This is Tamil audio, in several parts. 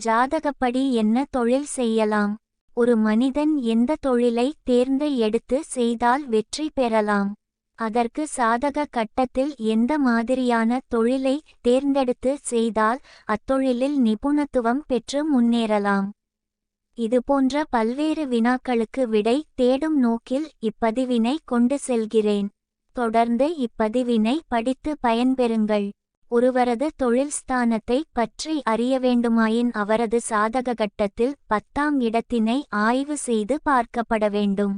ஜாதகப்படி என்ன தொழில் செய்யலாம்? ஒரு மனிதன் எந்த தொழிலை தேர்ந்து எடுத்து செய்தால் வெற்றி பெறலாம்? அதற்கு சாதக கட்டத்தில் எந்த மாதிரியான தொழிலை தேர்ந்தெடுத்து செய்தால் அத்தொழிலில் நிபுணத்துவம் பெற்று முன்னேறலாம்? இதுபோன்ற பல்வேறு வினாக்களுக்கு விடை தேடும் நோக்கில் இப்பதிவினை கொண்டு செல்கிறேன். தொடர்ந்து இப்பதிவினை படித்து பயன்பெறுங்கள். ஒருவரது தொழில் ஸ்தானத்தை பற்றி அறிய வேண்டுமாயின் அவரது சாதக கட்டத்தில் 10ஆம் இடத்தினை ஆய்வு செய்து பார்க்கப்பட வேண்டும்.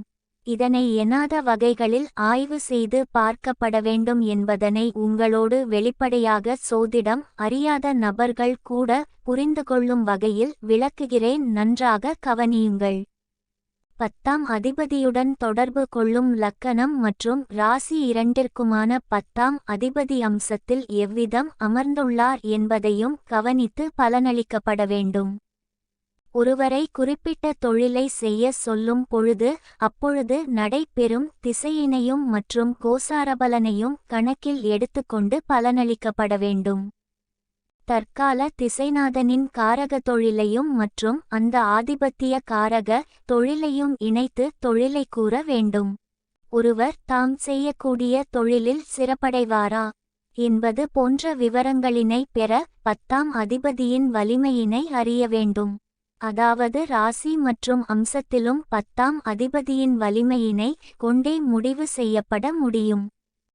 இதனை எனாத வகைகளில் ஆய்வு செய்து பார்க்கப்பட வேண்டும் என்பதனை உங்களோடு வெளிப்படையாக சோதிடம் அறியாத நபர்கள் கூட புரிந்து கொள்ளும் வகையில் விளக்குகிறேன், நன்றாக கவனியுங்கள். 10ஆம் அதிபதியுடன் தொடர்பு கொள்ளும் லக்கணம் மற்றும் ராசி இரண்டிற்குமான 10ஆம் அதிபதி அம்சத்தில் எவ்விதம் அமர்ந்துள்ளார் என்பதையும் கவனித்து பலனளிக்கப்பட வேண்டும். ஒருவரை குறிப்பிட்ட தொழிலை செய்ய சொல்லும் பொழுது அப்பொழுது நடைபெறும் திசையினையும் மற்றும் கோசாரபலனையும் கணக்கில் எடுத்துக்கொண்டு பலனளிக்கப்பட வேண்டும். தற்கால திசைநாதனின் காரக தொழிலையும் மற்றும் அந்த ஆதிபத்திய காரக தொழிலையும் இணைத்து தொழிலை கூற வேண்டும். ஒருவர் தாம் செய்யக்கூடிய தொழிலில் சிறப்படைவாரா என்பது போன்ற விவரங்களினை பெற 10ஆம் அதிபதியின் வலிமையினை அறிய வேண்டும். அதாவது ராசி மற்றும் அம்சத்திலும் 10ஆம் அதிபதியின் வலிமையினை கொண்டே முடிவு செய்யப்பட முடியும்.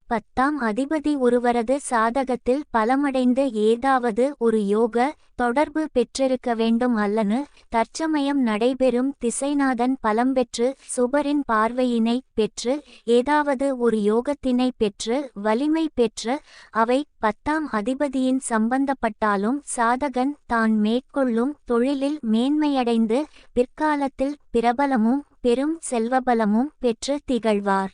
10ஆம் அதிபதி ஒருவரது சாதகத்தில் பலமடைந்து ஏதாவது ஒரு யோக தொடர்பு பெற்றிருக்க வேண்டும், அல்லது தற்சமயம் நடைபெறும் திசைநாதன் பலம் பெற்று சுபரின் பார்வையினை பெற்று ஏதாவது ஒரு யோகத்தினை பெற்று வலிமை பெற்று அவை 10ஆம் அதிபதியின் சம்பந்தப்பட்டாலும் சாதகன் தான் மேற்கொள்ளும் தொழிலில் மேன்மையடைந்து பிற்காலத்தில் பிரபலமும் பெரும் செல்வபலமும் பெற்று திகழ்வார்.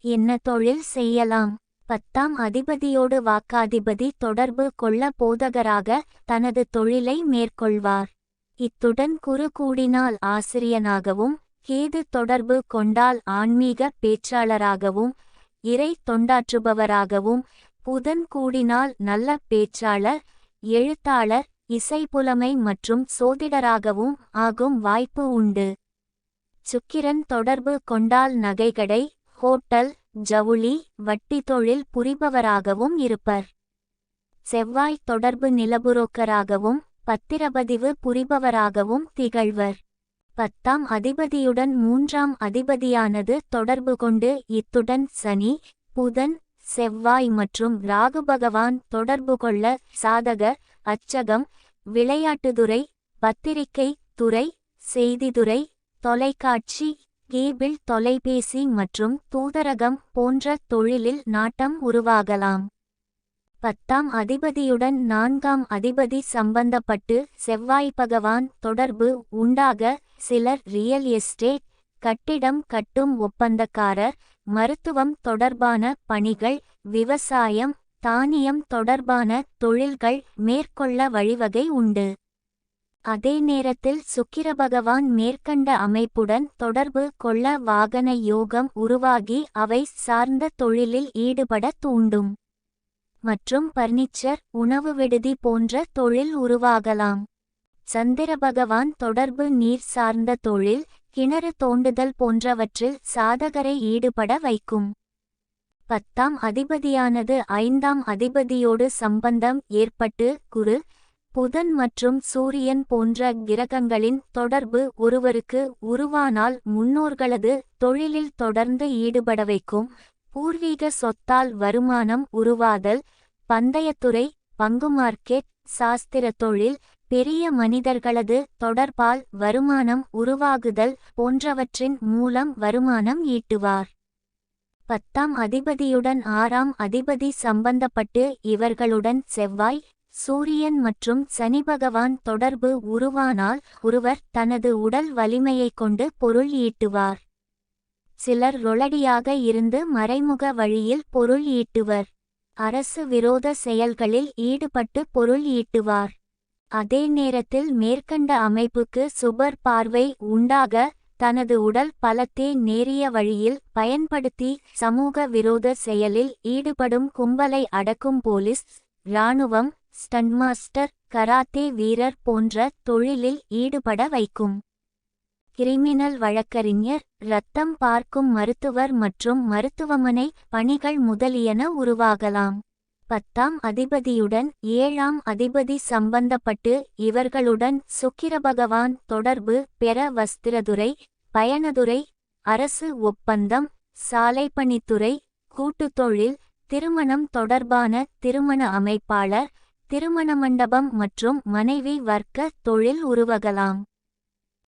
என்ன தொழில் செய்யலாம்? 10ஆம் அதிபதியோடு வாக்காதிபதி தொடர்பு கொள்ள போதகராக தனது தொழிலை மேற்கொள்வார். இத்துடன் குரு கூடினால் ஆசிரியனாகவும், கேது தொடர்பு கொண்டால் ஆன்மீக பேச்சாளராகவும், இறை தொண்டாற்றுபவராகவும், புதன் கூடினால் நல்ல பேச்சாளர், எழுத்தாளர், இசைப்புலமை மற்றும் சோதிடராகவும் ஆகும் வாய்ப்பு உண்டு. சுக்கிரன் தொடர்பு கொண்டால் நகைக்கடை, ஹோட்டல், ஜவுளி, வட்டி தொழில் புரிபவராகவும் இருப்பர். செவ்வாய் தொடர்பு நிலபுரோக்கராகவும் பத்திரப்பதிவு புரிபவராகவும் திகழ்வர். 10ஆம் அதிபதியுடன் 3ஆம் அதிபதியானது தொடர்பு கொண்டு இத்துடன் சனி, புதன், செவ்வாய் மற்றும் ராகு பகவான் தொடர்பு கொள்ள சாதகர் அச்சகம், விளையாட்டுத்துறை, பத்திரிகை துறை, செய்தித்துறை, தொலைக்காட்சி, கேபிள் தொலைபேசி மற்றும் தூதரகம் போன்ற தொழிலில் நாட்டம் உருவாகலாம். 10ஆம் அதிபதியுடன் 4ஆம் அதிபதி சம்பந்தப்பட்டு செவ்வாய் பகவான் தொடர்பு உண்டாக சிலர் ரியல் எஸ்டேட், கட்டிடம் கட்டும் ஒப்பந்தக்காரர், மருத்துவம் தொடர்பான பணிகள், விவசாயம், தானியம் தொடர்பான தொழில்கள் மேற்கொள்ள வழிவகை உண்டு. அதே நேரத்தில் சுக்கிர பகவான் மேற்கண்ட அமைப்புடன் தொடர்பு கொள்ள வாகன யோகம் உருவாகி அவை சார்ந்த தொழிலில் ஈடுபட தூண்டும். மற்றும் பர்னிச்சர், உணவு விடுதி போன்ற தொழில் உருவாகலாம். சந்திர பகவான் தொடர்பு நீர் சார்ந்த தொழில், கிணறு தோண்டுதல் போன்றவற்றில் சாதகரை ஈடுபட வைக்கும். 10ஆம் அதிபதியானது 5ஆம் அதிபதியோடு சம்பந்தம் ஏற்பட்டு குரு, புதன் மற்றும் சூரியன் போன்ற கிரகங்களின் தொடர்பு ஒருவருக்கு உருவானால் முன்னோர்களது தொழிலில் தொடர்ந்து ஈடுபட வைக்கும். பூர்வீக சொத்தால் வருமானம் உருவாதல், பந்தயத்துறை, பங்கு மார்க்கெட், சாஸ்திர தொழில், பெரிய மனிதர்களது தொடர்பால் வருமானம் உருவாகுதல் போன்றவற்றின் மூலம் வருமானம் ஈட்டுவார். 10ஆம் அதிபதியுடன் 6ஆம் அதிபதி சம்பந்தப்பட்டு இவர்களுடன் செவ்வாய், சூரியன் மற்றும் சனி பகவான் தொடர்பு உருவானால் ஒருவர் தனது உடல் வலிமையை கொண்டு பொருள் ஈட்டுவார். சிலர் ரொளடியாக இருந்து மறைமுக வழியில் பொருள் ஈட்டுவர். அரசு விரோத செயல்களில் ஈடுபட்டு பொருள் ஈட்டுவார். அதே நேரத்தில் மேற்கண்ட அமைப்புக்கு சுபர் பார்வை உண்டாக தனது உடல் பலத்தை நேரிய வழியில் பயன்படுத்தி சமூக விரோத செயலில் ஈடுபடும் கும்பலை அடக்கும் போலீஸ், இராணுவம், ஸ்டண்ட் மாஸ்டர், கராத்தே வீரர் போன்ற தொழிலில் ஈடுபட வைக்கும். கிரிமினல் வழக்கறிஞர், இரத்தம் பார்க்கும் மருத்துவர் மற்றும் மருத்துவமனை பணிகள் முதலியன உருவாகலாம். 10ஆம் அதிபதியுடன் 7ஆம் அதிபதி சம்பந்தப்பட்டு இவர்களுடன் சுக்கிரபகவான் தொடர்பு பெற வஸ்திரதுறை, பயணதுறை, அரசு ஒப்பந்தம், சாலைப்பணித்துறை, கூட்டுத்தொழில், திருமணம் தொடர்பான திருமண அமைப்பாளர், திருமண மண்டபம் மற்றும் மனைவி வர்க்க தொழில் உருவகலாம்.